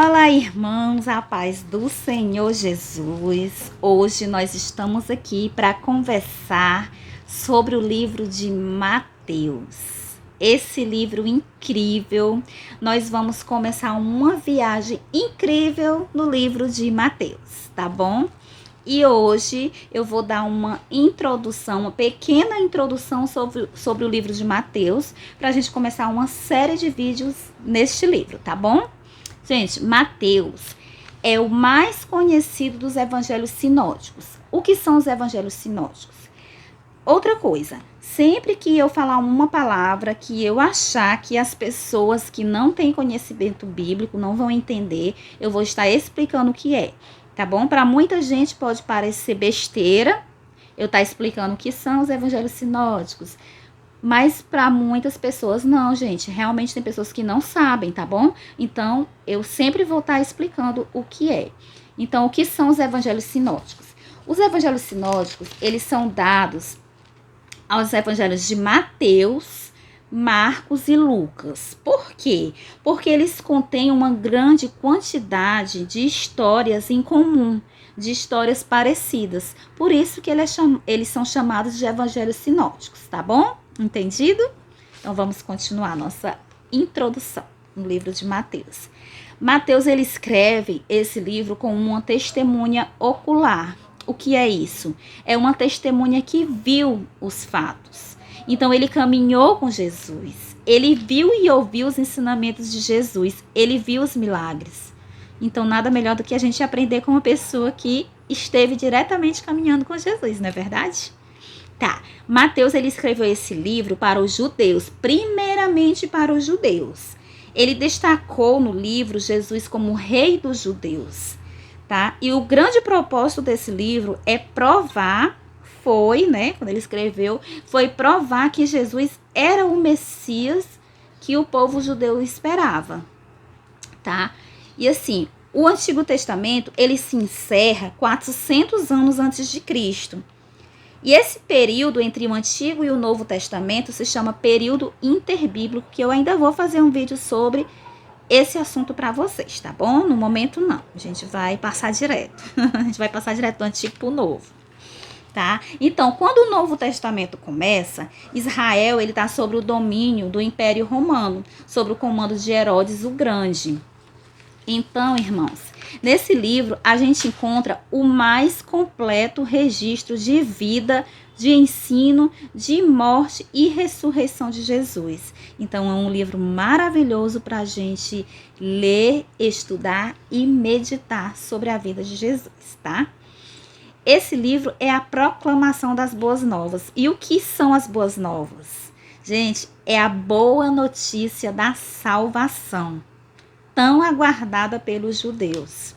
Olá, irmãos, a paz do Senhor Jesus. Hoje nós estamos aqui para conversar sobre o livro de Mateus. Esse livro incrível, nós vamos começar uma viagem incrível no livro de Mateus, tá bom? E hoje eu vou dar uma introdução, uma pequena introdução sobre o livro de Mateus, para a gente começar uma série de vídeos neste livro, tá bom? Gente, Mateus é o mais conhecido dos evangelhos sinóticos. O que são os evangelhos sinóticos? Outra coisa, sempre que eu falar uma palavra que eu achar que as pessoas que não têm conhecimento bíblico não vão entender, eu vou estar explicando o que é, tá bom? Para muita gente pode parecer besteira eu estar explicando o que são os evangelhos sinóticos. Mas para muitas pessoas não, gente. Realmente tem pessoas que não sabem, tá bom? Então, eu sempre vou estar explicando o que é. Então, o que são os evangelhos sinóticos? Os evangelhos sinóticos, eles são dados aos evangelhos de Mateus, Marcos e Lucas. Por quê? Porque eles contêm uma grande quantidade de histórias em comum, de histórias parecidas. Por isso que eles são chamados de evangelhos sinóticos, tá bom? Entendido? Então vamos continuar nossa introdução no livro de Mateus. Mateus, ele escreve esse livro com uma testemunha ocular. O que é isso? É uma testemunha que viu os fatos. Então ele caminhou com Jesus. Ele viu e ouviu os ensinamentos de Jesus. Ele viu os milagres. Então nada melhor do que a gente aprender com uma pessoa que esteve diretamente caminhando com Jesus, não é verdade? Tá, Mateus, ele escreveu esse livro para os judeus, primeiramente para os judeus. Ele destacou no livro Jesus como rei dos judeus, tá? E o grande propósito desse livro é provar, quando ele escreveu, foi provar que Jesus era o Messias que o povo judeu esperava, tá? E assim, o Antigo Testamento, ele se encerra 400 anos antes de Cristo. E esse período entre o Antigo e o Novo Testamento se chama período interbíblico, que eu ainda vou fazer um vídeo sobre esse assunto para vocês, tá bom? No momento não, a gente vai passar direto. A gente vai passar direto do Antigo para o Novo, tá? Então, quando o Novo Testamento começa, Israel ele está sob o domínio do Império Romano, sob o comando de Herodes o Grande. Então, irmãos, nesse livro a gente encontra o mais completo registro de vida, de ensino, de morte e ressurreição de Jesus. Então é um livro maravilhoso para a gente ler, estudar e meditar sobre a vida de Jesus, tá? Esse livro é a proclamação das boas novas. E o que são as boas novas? Gente, é a boa notícia da salvação, tão aguardada pelos judeus.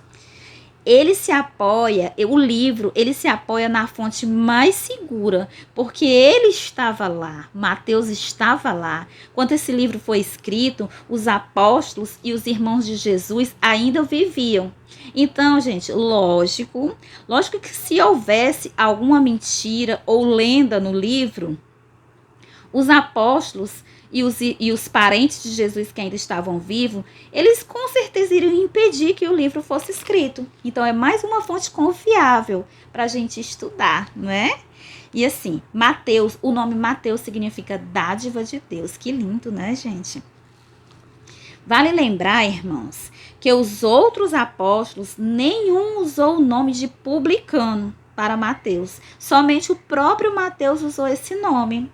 O livro se apoia na fonte mais segura, porque ele estava lá, Mateus estava lá. Quando esse livro foi escrito, os apóstolos e os irmãos de Jesus ainda viviam. Então, gente, lógico que se houvesse alguma mentira ou lenda no livro, os apóstolos e os parentes de Jesus que ainda estavam vivos, eles com certeza iriam impedir que o livro fosse escrito. Então é mais uma fonte confiável para a gente estudar, não é? E assim, Mateus, o nome Mateus significa dádiva de Deus. Que lindo, né, gente? Vale lembrar, irmãos, que os outros apóstolos, nenhum usou o nome de publicano para Mateus. Somente o próprio Mateus usou esse nome.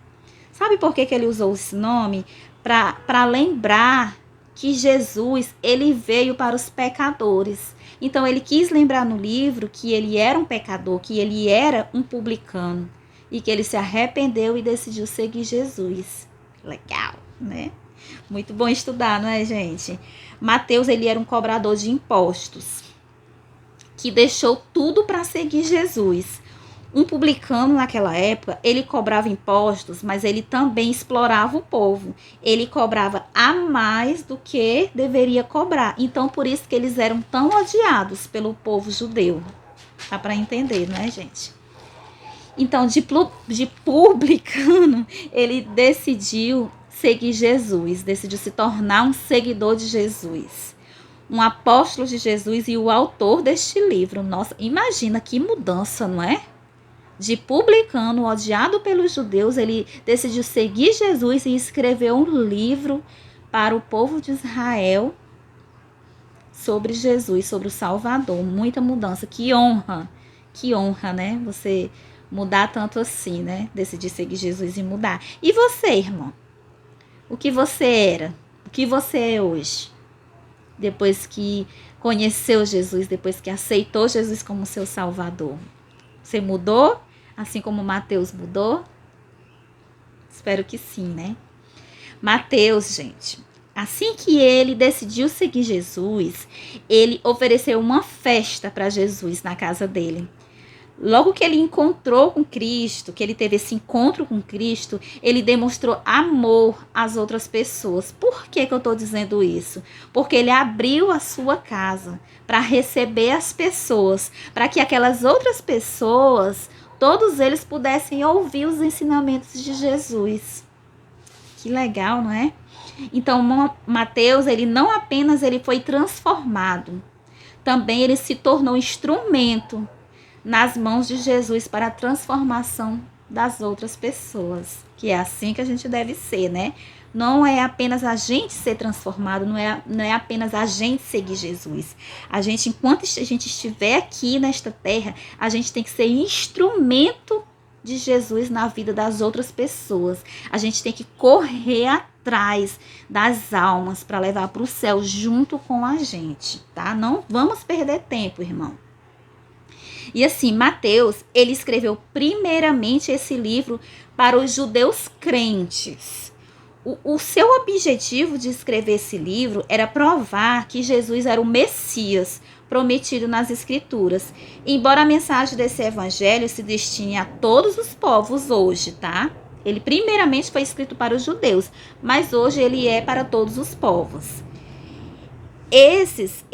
Sabe por que ele usou esse nome? Para lembrar que Jesus, ele veio para os pecadores. Então, ele quis lembrar no livro que ele era um pecador, que ele era um publicano. E que ele se arrependeu e decidiu seguir Jesus. Legal, né? Muito bom estudar, não é, gente? Mateus, ele era um cobrador de impostos, que deixou tudo para seguir Jesus. Um publicano naquela época, ele cobrava impostos, mas ele também explorava o povo. Ele cobrava a mais do que deveria cobrar. Então, por isso que eles eram tão odiados pelo povo judeu. Dá para entender, não é, gente? Então, de publicano, ele decidiu seguir Jesus, decidiu se tornar um seguidor de Jesus. um apóstolo de Jesus e o autor deste livro. Nossa, imagina que mudança, não é? De publicano, odiado pelos judeus, ele decidiu seguir Jesus e escreveu um livro para o povo de Israel sobre Jesus, sobre o Salvador. Muita mudança. Que honra, né? Você mudar tanto assim, né? Decidir seguir Jesus e mudar. E você, irmão? O que você era? O que você é hoje? Depois que conheceu Jesus, depois que aceitou Jesus como seu Salvador. Você mudou? Assim como Mateus mudou? Espero que sim, né? Mateus, gente, assim que ele decidiu seguir Jesus, ele ofereceu uma festa para Jesus na casa dele. Logo que ele encontrou com Cristo, que ele teve esse encontro com Cristo, ele demonstrou amor às outras pessoas. Por que eu estou dizendo isso? Porque ele abriu a sua casa para receber as pessoas, para que aquelas outras pessoas, todos eles pudessem ouvir os ensinamentos de Jesus. Que legal, não é? Então, Mateus, ele não apenas ele foi transformado, também ele se tornou instrumento nas mãos de Jesus para a transformação das outras pessoas. Que é assim que a gente deve ser, né? Não é apenas a gente ser transformado, não é apenas a gente seguir Jesus. A gente, enquanto a gente estiver aqui nesta terra, a gente tem que ser instrumento de Jesus na vida das outras pessoas. A gente tem que correr atrás das almas para levar para o céu junto com a gente, tá? Não vamos perder tempo, irmão. E assim, Mateus, ele escreveu primeiramente esse livro para os judeus crentes. O seu objetivo de escrever esse livro era provar que Jesus era o Messias prometido nas Escrituras. Embora a mensagem desse evangelho se destine a todos os povos hoje, tá? Ele primeiramente foi escrito para os judeus, mas hoje ele é para todos os povos. Esses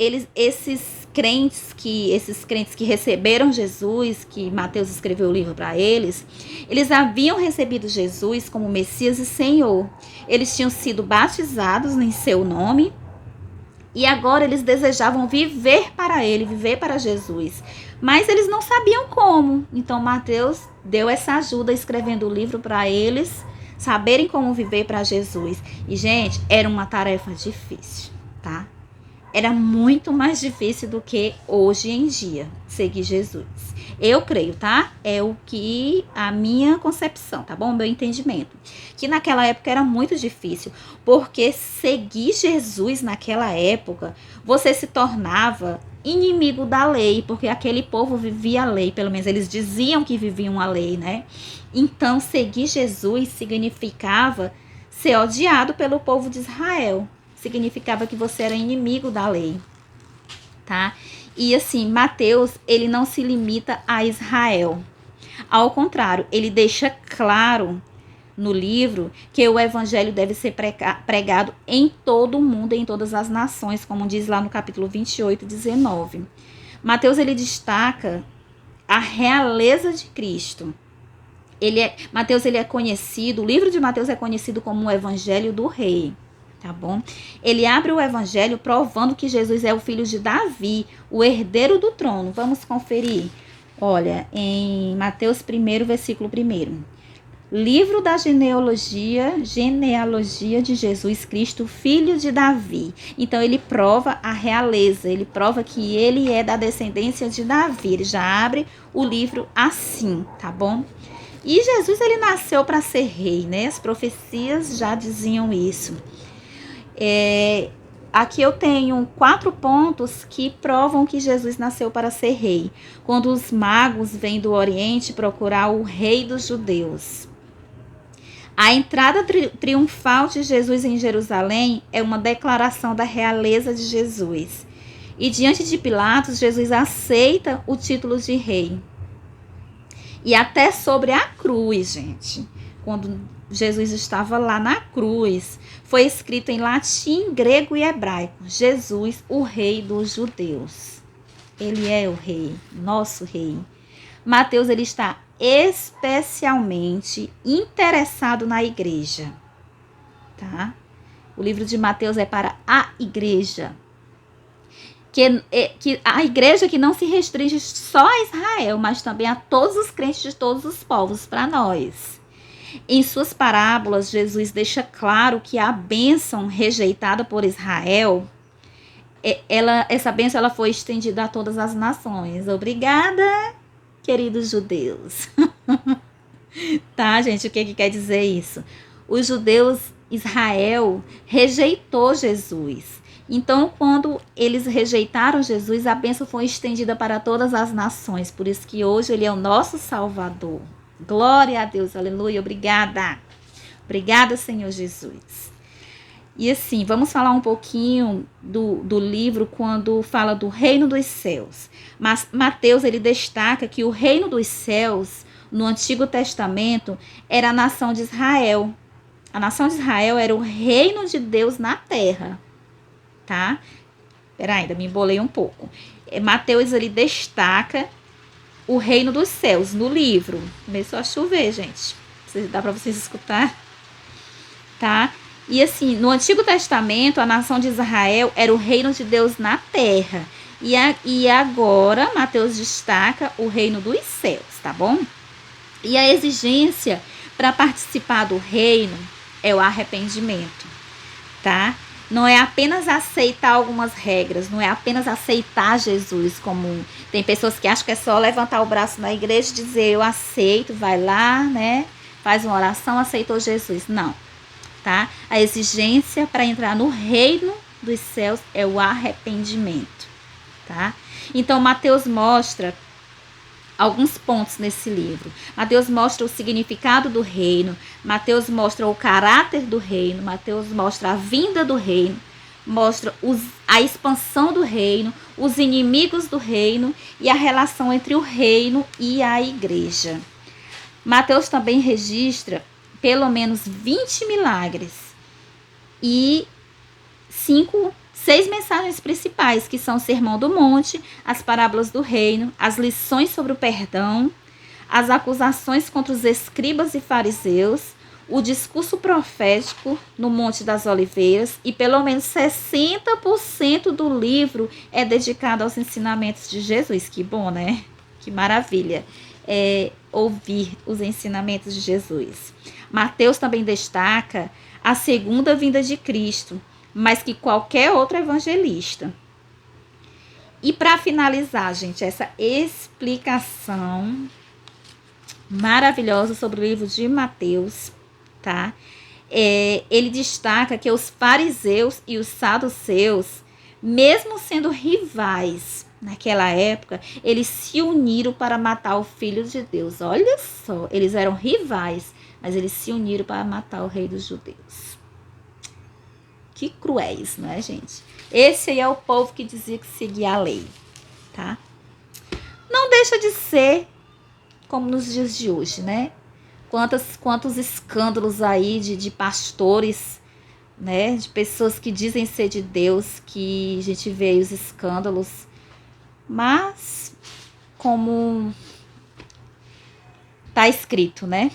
crentes que receberam Jesus, que Mateus escreveu o livro para eles haviam recebido Jesus como Messias e Senhor. Eles tinham sido batizados em seu nome e agora eles desejavam viver para ele, viver para Jesus. Mas eles não sabiam como. Então Mateus deu essa ajuda escrevendo o livro para eles saberem como viver para Jesus. E, gente, era uma tarefa difícil, tá? Era muito mais difícil do que hoje em dia seguir Jesus. Eu creio, tá? É o que a minha concepção, tá bom? O meu entendimento. Que naquela época era muito difícil, porque seguir Jesus naquela época, você se tornava inimigo da lei, porque aquele povo vivia a lei, pelo menos eles diziam que viviam a lei, né? Então, seguir Jesus significava ser odiado pelo povo de Israel. Significava que você era inimigo da lei, tá? E assim, Mateus, ele não se limita a Israel. Ao contrário, ele deixa claro no livro que o evangelho deve ser pregado em todo o mundo, em todas as nações, como diz lá no capítulo 28, 19. Mateus, ele destaca a realeza de Cristo. Mateus, ele é conhecido, o livro de Mateus é conhecido como o evangelho do rei. Tá bom? Ele abre o evangelho provando que Jesus é o filho de Davi, o herdeiro do trono. Vamos conferir. Olha, em Mateus 1, versículo 1. Livro da genealogia de Jesus Cristo, filho de Davi. Então, ele prova a realeza, ele prova que ele é da descendência de Davi. Ele já abre o livro assim, tá bom? E Jesus, ele nasceu para ser rei, né? As profecias já diziam isso. Aqui eu tenho 4 pontos que provam que Jesus nasceu para ser rei. Quando os magos vêm do Oriente procurar o rei dos judeus. A entrada triunfal de Jesus em Jerusalém é uma declaração da realeza de Jesus. E diante de Pilatos, Jesus aceita o título de rei. E até sobre a cruz, gente, quando Jesus estava lá na cruz, foi escrito em latim, grego e hebraico: Jesus, o rei dos judeus. Ele é o rei, nosso rei. Mateus, ele está especialmente interessado na igreja, tá? O livro de Mateus é para a igreja. que a igreja que não se restringe só a Israel, mas também a todos os crentes de todos os povos, para nós. Em suas parábolas, Jesus deixa claro que a bênção rejeitada por Israel, essa bênção ela foi estendida a todas as nações. Obrigada, queridos judeus. Tá, gente? O que quer dizer isso? Os judeus, Israel, rejeitou Jesus. Então, quando eles rejeitaram Jesus, a bênção foi estendida para todas as nações. Por isso que hoje ele é o nosso Salvador. Glória a Deus, aleluia, obrigada. Obrigada, Senhor Jesus. E assim, vamos falar um pouquinho do livro quando fala do reino dos céus. Mas Mateus, ele destaca que o reino dos céus, no Antigo Testamento, era a nação de Israel. A nação de Israel era o reino de Deus na terra, tá? Peraí, ainda me embolei um pouco. Mateus, ele destaca o reino dos céus no livro. Começou a chover, gente. Dá para vocês escutar? Tá? E assim, no Antigo Testamento, a nação de Israel era o reino de Deus na terra. E agora, Mateus destaca o reino dos céus, tá bom? E a exigência para participar do reino é o arrependimento, tá? Não é apenas aceitar algumas regras, não é apenas aceitar Jesus como... Tem pessoas que acham que é só levantar o braço na igreja e dizer eu aceito, vai lá, né? Faz uma oração, aceitou Jesus. Não, tá? A exigência para entrar no reino dos céus é o arrependimento, tá? Então, Mateus mostra alguns pontos nesse livro. Mateus mostra o significado do reino, Mateus mostra o caráter do reino, Mateus mostra a vinda do reino, mostra a expansão do reino, os inimigos do reino e a relação entre o reino e a igreja. Mateus também registra pelo menos 20 milagres e 6 mensagens principais, que são o Sermão do Monte, as parábolas do reino, as lições sobre o perdão, as acusações contra os escribas e fariseus, o discurso profético no Monte das Oliveiras, e pelo menos 60% do livro é dedicado aos ensinamentos de Jesus. Que bom, né? Que maravilha ouvir os ensinamentos de Jesus. Mateus também destaca a segunda vinda de Cristo, mais que qualquer outro evangelista. E para finalizar, gente, essa explicação maravilhosa sobre o livro de Mateus, tá? Ele destaca que os fariseus e os saduceus, mesmo sendo rivais naquela época, eles se uniram para matar o Filho de Deus. Olha só, eles eram rivais, mas eles se uniram para matar o Rei dos Judeus. Que cruéis, não é, gente? Esse aí é o povo que dizia que seguia a lei, tá? Não deixa de ser como nos dias de hoje, né? Quantos escândalos aí de pastores, né? De pessoas que dizem ser de Deus, que a gente vê aí os escândalos. Mas, como tá escrito, né?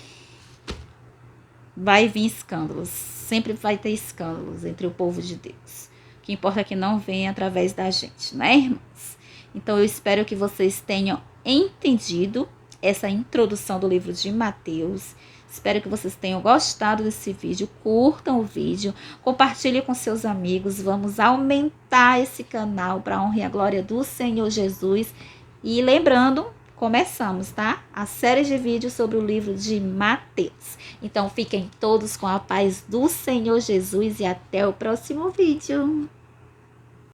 Vai vir escândalos. Sempre vai ter escândalos entre o povo de Deus. O que importa é que não venha através da gente, né, irmãos? Então, eu espero que vocês tenham entendido essa introdução do livro de Mateus. Espero que vocês tenham gostado desse vídeo. Curtam o vídeo, compartilhem com seus amigos. Vamos aumentar esse canal para a honra e a glória do Senhor Jesus. E lembrando, começamos, tá? A série de vídeos sobre o livro de Mateus. Então, fiquem todos com a paz do Senhor Jesus e até o próximo vídeo.